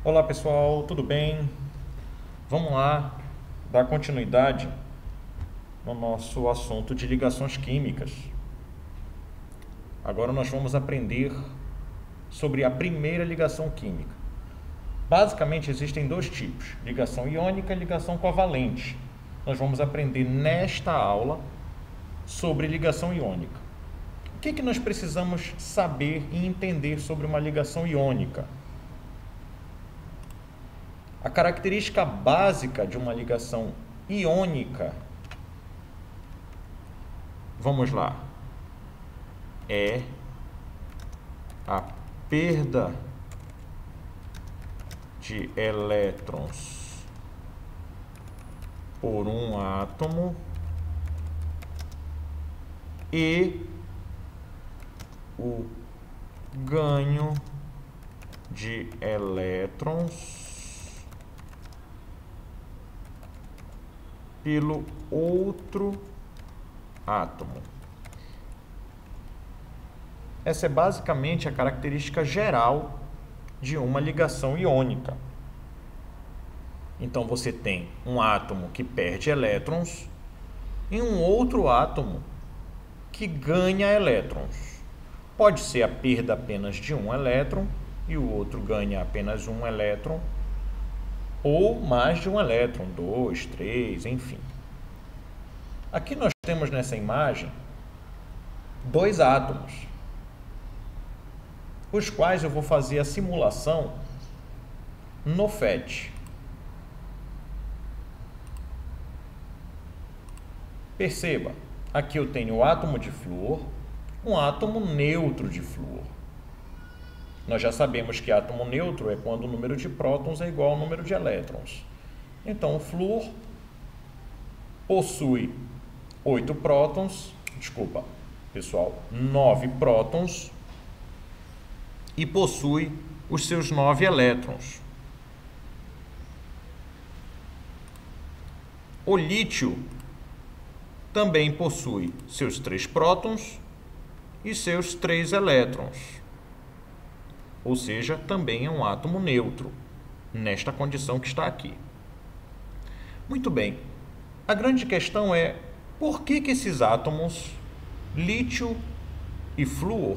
Olá pessoal, tudo bem? Vamos lá dar continuidade no nosso assunto de ligações químicas. Agora nós vamos aprender sobre a primeira ligação química. Basicamente existem dois tipos, ligação iônica e ligação covalente. Nós vamos aprender nesta aula sobre ligação iônica. O que nós precisamos saber e entender sobre uma ligação iônica? A característica básica de uma ligação iônica, vamos lá, é a perda de elétrons por um átomo e o ganho de elétrons pelo outro átomo. Essa é basicamente a característica geral de uma ligação iônica. Então você tem um átomo que perde elétrons e um outro átomo que ganha elétrons. Pode ser a perda apenas de um elétron e o outro ganha apenas um elétron, ou mais de um elétron, 2, 3, enfim. Aqui nós temos nessa imagem dois átomos, os quais eu vou fazer a simulação no PhET. Perceba, aqui eu tenho o átomo de flúor, um átomo neutro de flúor. Nós já sabemos que átomo neutro é quando o número de prótons é igual ao número de elétrons. Então, o flúor possui 8 prótons, desculpa, pessoal, 9 prótons e possui os seus 9 elétrons. O lítio também possui seus 3 prótons e seus 3 elétrons. Ou seja, também é um átomo neutro, nesta condição que está aqui. Muito bem. A grande questão é, por que esses átomos, lítio e flúor,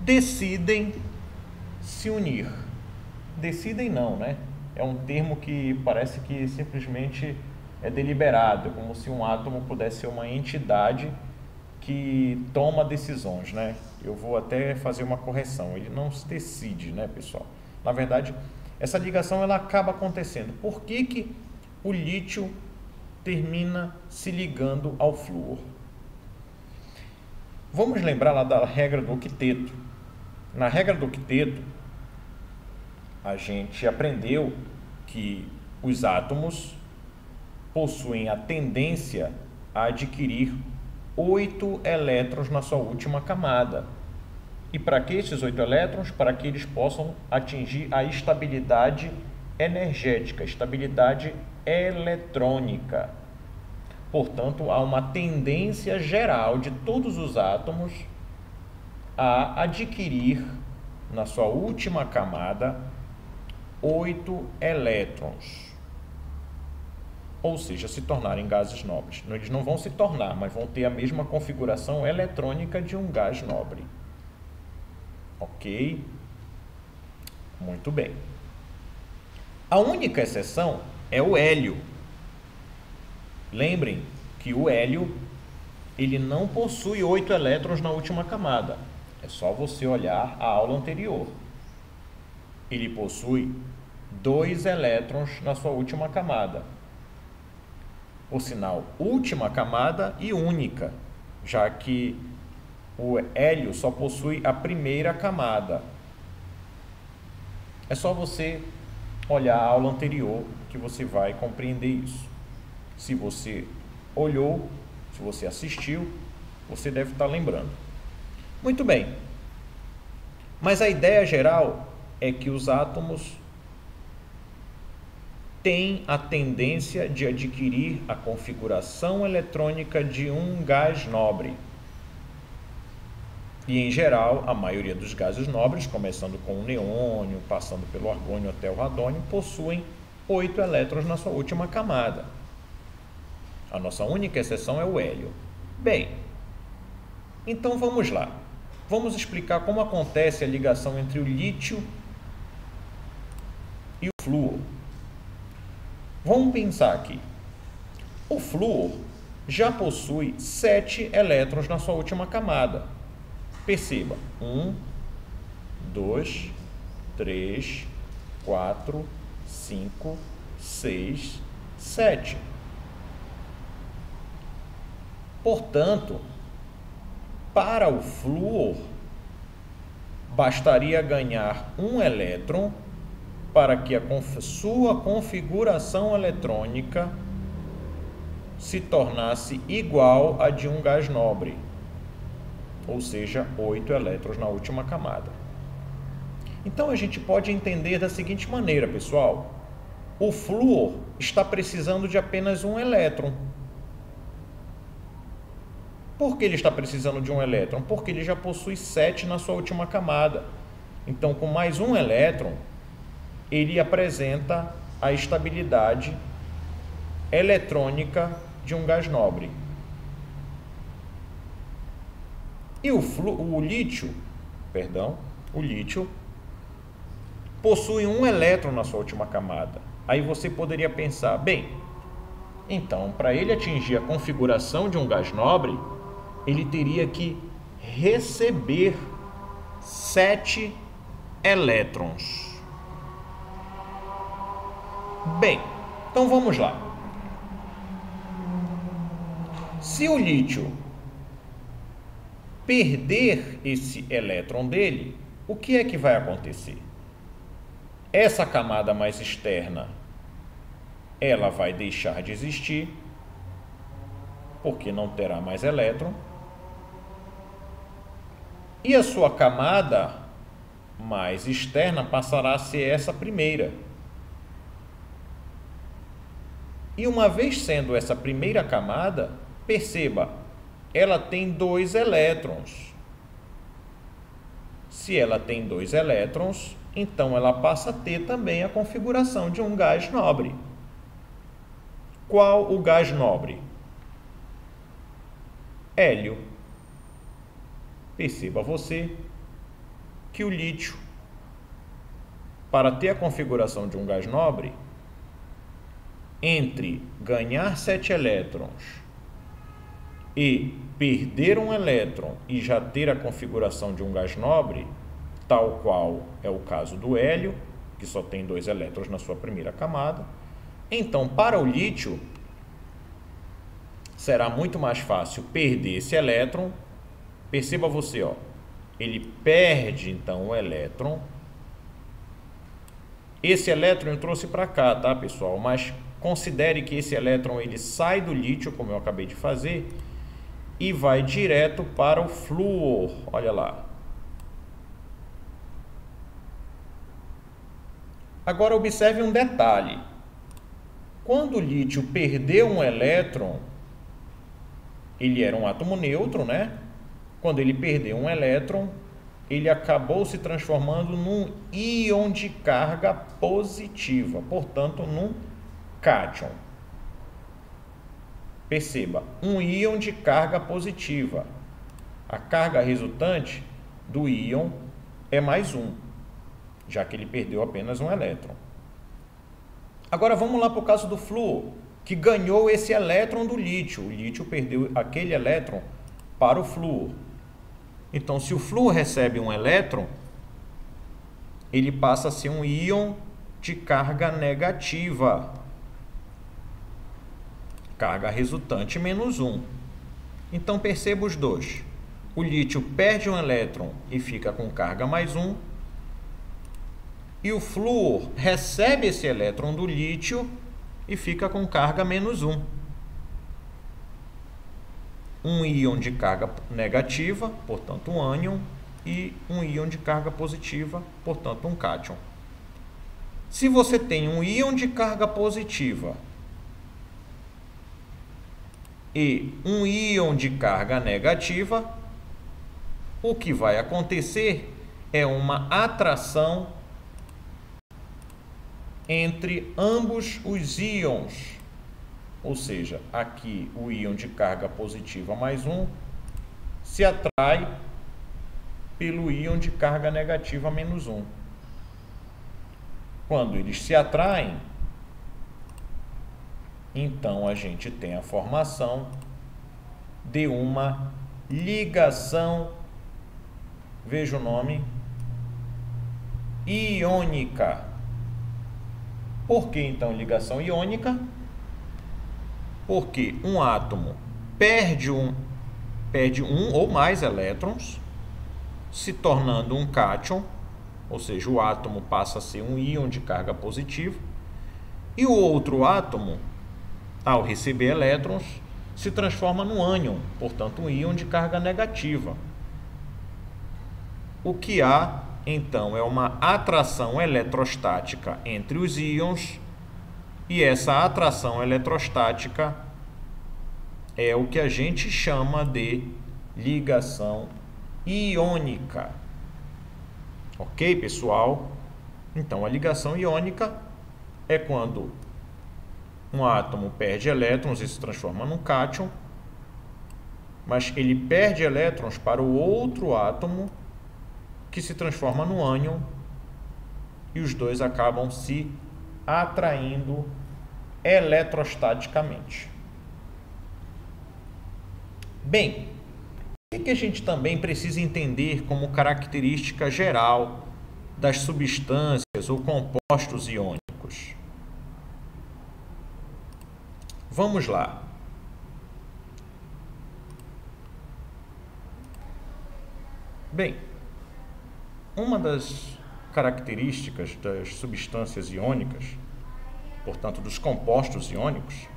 decidem se unir? Decidem não, né? É um termo que parece que simplesmente é deliberado, como se um átomo pudesse ser uma entidade que toma decisões, né? Eu vou até fazer uma correção, ele não se decide, né, pessoal? Na verdade, essa ligação ela acaba acontecendo. Por que o lítio termina se ligando ao flúor? Vamos lembrar lá da regra do octeto. Na regra do octeto, a gente aprendeu que os átomos possuem a tendência a adquirir 8 elétrons na sua última camada. E para que esses 8 elétrons? Para que eles possam atingir a estabilidade energética, estabilidade eletrônica. Portanto, há uma tendência geral de todos os átomos a adquirir na sua última camada 8 elétrons. Ou seja, se tornarem gases nobres. Eles não vão se tornar, mas vão ter a mesma configuração eletrônica de um gás nobre. Ok? Muito bem. A única exceção é o hélio. Lembrem que o hélio ele não possui 8 elétrons na última camada. É só você olhar a aula anterior. Ele possui 2 elétrons na sua última camada. Por sinal, última camada e única, já que o hélio só possui a primeira camada. É só você olhar a aula anterior que você vai compreender isso. Se você olhou, se você assistiu, você deve estar lembrando. Muito bem. Mas a ideia geral é que os átomos têm a tendência de adquirir a configuração eletrônica de um gás nobre. E, em geral, a maioria dos gases nobres, começando com o neônio, passando pelo argônio até o radônio, possuem 8 elétrons na sua última camada. A nossa única exceção é o hélio. Bem, então vamos lá. Vamos explicar como acontece a ligação entre o lítio e o flúor. Vamos pensar aqui. O flúor já possui 7 elétrons na sua última camada. Perceba, 1, 2, 3, 4, 5, 6, 7. Portanto, para o flúor, bastaria ganhar um elétron para que a sua configuração eletrônica se tornasse igual à de um gás nobre, ou seja, 8 elétrons na última camada. Então a gente pode entender da seguinte maneira, pessoal: o flúor está precisando de apenas um elétron. Por que ele está precisando de um elétron? Porque ele já possui 7 na sua última camada. Então, com mais um elétron, ele apresenta a estabilidade eletrônica de um gás nobre. E o lítio possui um elétron na sua última camada. Aí você poderia pensar, bem, então, para ele atingir a configuração de um gás nobre, ele teria que receber 7 elétrons. Bem, então vamos lá. Se o lítio perder esse elétron dele, o que é que vai acontecer? Essa camada mais externa, ela vai deixar de existir, porque não terá mais elétron. E a sua camada mais externa passará a ser essa primeira. E uma vez sendo essa primeira camada, perceba, ela tem 2 elétrons. Se ela tem 2 elétrons, então ela passa a ter também a configuração de um gás nobre. Qual o gás nobre? Hélio. Perceba você que o lítio, para ter a configuração de um gás nobre, entre ganhar 7 elétrons e perder um elétron e já ter a configuração de um gás nobre, tal qual é o caso do hélio, que só tem 2 elétrons na sua primeira camada, então para o lítio será muito mais fácil perder esse elétron. Perceba você, ó, ele perde então o elétron. Esse elétron eu trouxe para cá, tá, pessoal? Mas considere que esse elétron ele sai do lítio, como eu acabei de fazer, e vai direto para o flúor. Olha lá. Agora observe um detalhe. Quando o lítio perdeu um elétron, ele era um átomo neutro, né? Quando ele perdeu um elétron, ele acabou se transformando num íon de carga positiva, portanto, num cátion. Perceba, um íon de carga positiva. A carga resultante do íon é mais 1, já que ele perdeu apenas um elétron. Agora vamos lá para o caso do flúor, que ganhou esse elétron do lítio. O lítio perdeu aquele elétron para o flúor. Então, se o flúor recebe um elétron, ele passa a ser um íon de carga negativa. Carga resultante menos 1. Então, perceba os dois. O lítio perde um elétron e fica com carga mais 1. E o flúor recebe esse elétron do lítio e fica com carga menos 1. Um íon de carga negativa, portanto um ânion, e um íon de carga positiva, portanto um cátion. Se você tem um íon de carga positiva e um íon de carga negativa, o que vai acontecer é uma atração entre ambos os íons. Ou seja, aqui o íon de carga positiva mais 1 se atrai pelo íon de carga negativa menos 1. Quando eles se atraem, então a gente tem a formação de uma ligação, veja o nome, iônica. Por que então ligação iônica? Porque um átomo perde um ou mais elétrons, se tornando um cátion, ou seja, o átomo passa a ser um íon de carga positiva, e o outro átomo, ao receber elétrons, se transforma num ânion, portanto, um íon de carga negativa. O que há, então, é uma atração eletrostática entre os íons, e essa atração eletrostática é o que a gente chama de ligação iônica. Ok, pessoal? Então, a ligação iônica é quando um átomo perde elétrons e se transforma num cátion, mas ele perde elétrons para o outro átomo, que se transforma no ânion, e os dois acabam se atraindo eletrostaticamente. Bem, o que a gente também precisa entender como característica geral das substâncias ou compostos iônicos? Vamos lá. Bem, uma das características das substâncias iônicas, portanto dos compostos iônicos,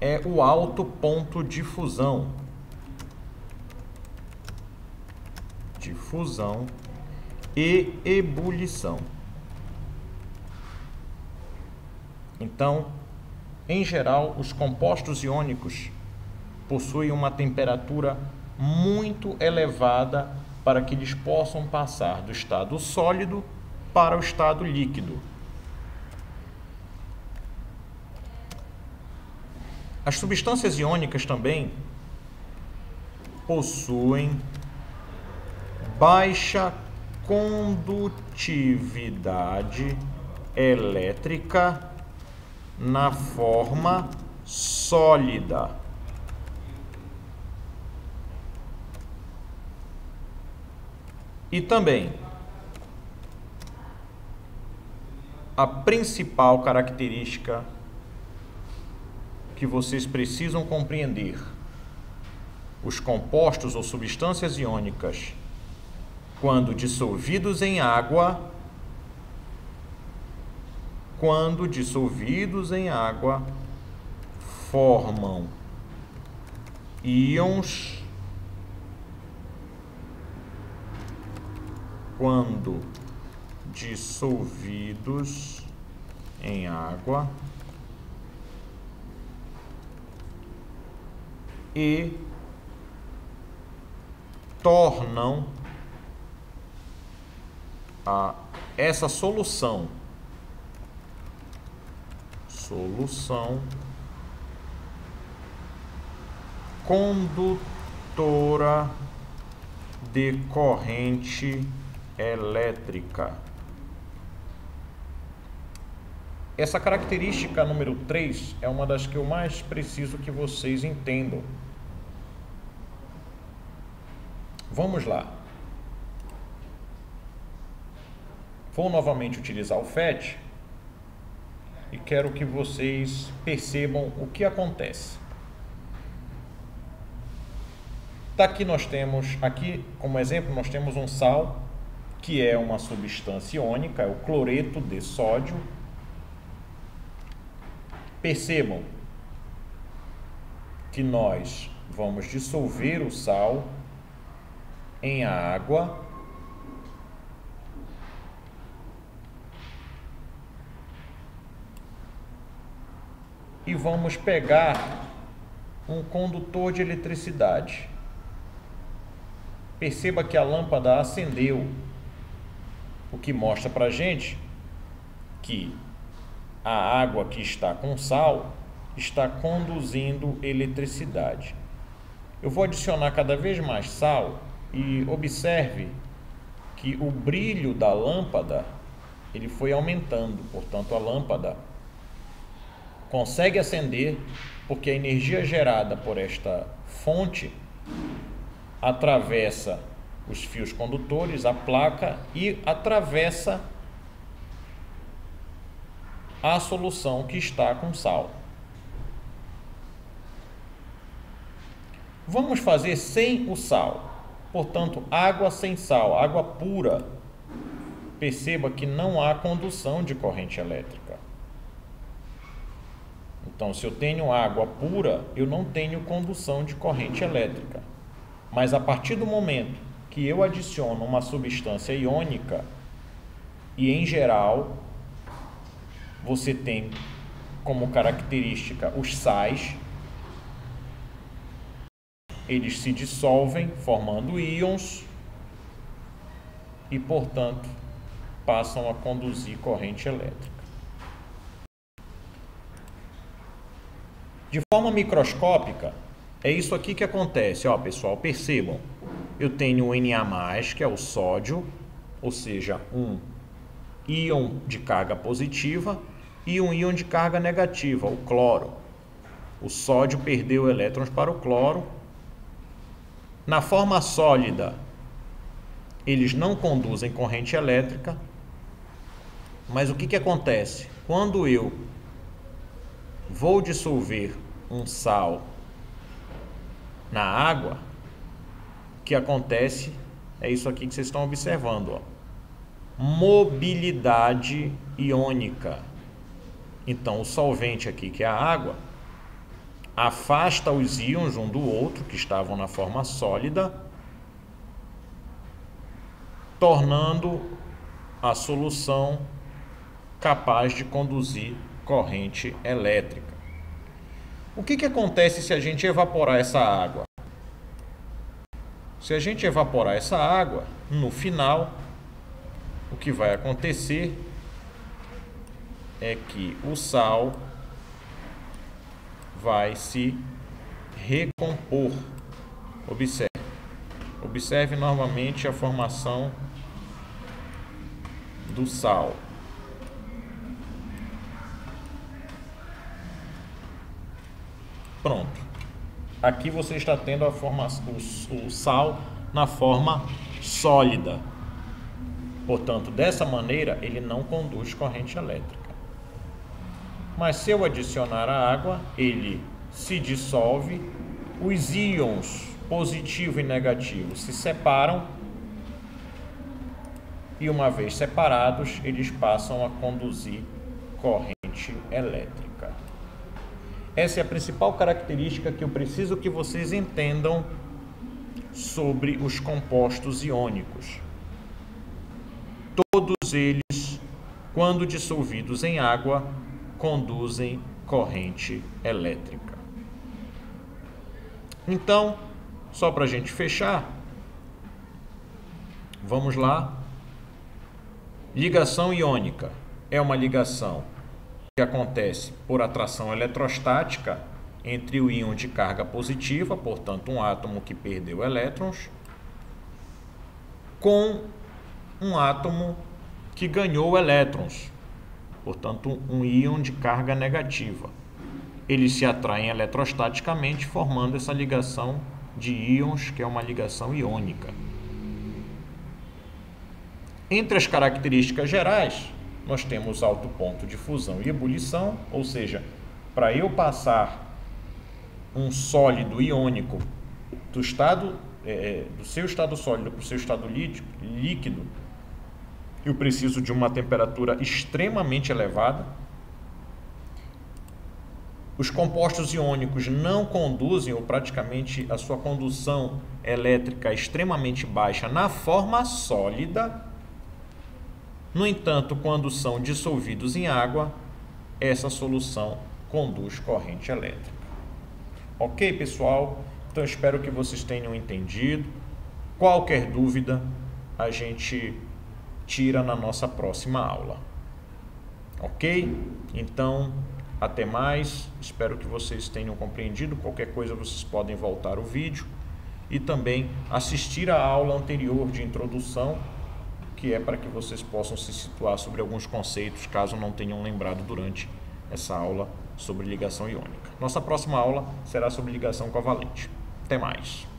é o alto ponto de fusão. E ebulição. Então, em geral, os compostos iônicos possuem uma temperatura muito elevada para que eles possam passar do estado sólido para o estado líquido. As substâncias iônicas também possuem baixa condutividade elétrica na forma sólida. E também a principal característica que vocês precisam compreender: os compostos ou substâncias iônicas, quando dissolvidos em água, formam íons. Quando dissolvidos em água e tornam essa solução condutora de corrente elétrica. Essa característica número 3 é uma das que eu mais preciso que vocês entendam. Vamos lá. Vou novamente utilizar o FET e quero que vocês percebam o que acontece. Aqui nós temos, como exemplo, nós temos um sal, que é uma substância iônica, é o cloreto de sódio. Percebam que nós vamos dissolver o sal em água e vamos pegar um condutor de eletricidade. perceba que a lâmpada acendeu, o que mostra para a gente que a água que está com sal está conduzindo eletricidade. Eu vou adicionar cada vez mais sal e observe que o brilho da lâmpada ele foi aumentando, portanto a lâmpada consegue acender porque a energia gerada por esta fonte atravessa os fios condutores, a placa e atravessa a solução que está com sal. Vamos fazer sem o sal, portanto, água sem sal, água pura. Perceba que não há condução de corrente elétrica. Então, se eu tenho água pura, eu não tenho condução de corrente elétrica. Mas a partir do momento que eu adiciono uma substância iônica, e em geral, você tem como característica os sais, eles se dissolvem formando íons e, portanto, passam a conduzir corrente elétrica. De forma microscópica, é isso aqui que acontece. Ó, pessoal, percebam, eu tenho o Na+, que é o sódio, ou seja, um íon de carga positiva, e um íon de carga negativa, o cloro. O sódio perdeu elétrons para o cloro. Na forma sólida, eles não conduzem corrente elétrica, mas o que acontece? Quando eu vou dissolver um sal na água, o que acontece é isso aqui que vocês estão observando, ó. Mobilidade iônica. Então, o solvente aqui, que é a água, afasta os íons um do outro, que estavam na forma sólida, tornando a solução capaz de conduzir corrente elétrica. O que acontece se a gente evaporar essa água? Se a gente evaporar essa água, no final, o que vai acontecer é que o sal vai se recompor. Observe novamente a formação do sal. Pronto. Aqui você está tendo o sal na forma sólida. Portanto, dessa maneira, ele não conduz corrente elétrica. Mas se eu adicionar a água, ele se dissolve, os íons positivo e negativo se separam e, uma vez separados, eles passam a conduzir corrente elétrica. Essa é a principal característica que eu preciso que vocês entendam sobre os compostos iônicos. Todos eles, quando dissolvidos em água, conduzem corrente elétrica. Então, só para a gente fechar, vamos lá. Ligação iônica é uma ligação que acontece por atração eletrostática entre o íon de carga positiva, portanto um átomo que perdeu elétrons, com um átomo que ganhou elétrons, portanto um íon de carga negativa. Eles se atraem eletrostaticamente, formando essa ligação de íons, que é uma ligação iônica. Entre as características gerais, nós temos alto ponto de fusão e ebulição, ou seja, para eu passar um sólido iônico do seu estado sólido para o seu estado líquido, eu preciso de uma temperatura extremamente elevada. Os compostos iônicos não conduzem, ou praticamente a sua condução elétrica é extremamente baixa na forma sólida. No entanto, quando são dissolvidos em água, essa solução conduz corrente elétrica. Ok, pessoal? Então, espero que vocês tenham entendido. Qualquer dúvida a gente tira na nossa próxima aula. Ok? Então, até mais. Espero que vocês tenham compreendido. Qualquer coisa vocês podem voltar o vídeo e também assistir a aula anterior de introdução, que é para que vocês possam se situar sobre alguns conceitos, caso não tenham lembrado durante essa aula sobre ligação iônica. Nossa próxima aula será sobre ligação covalente. Até mais!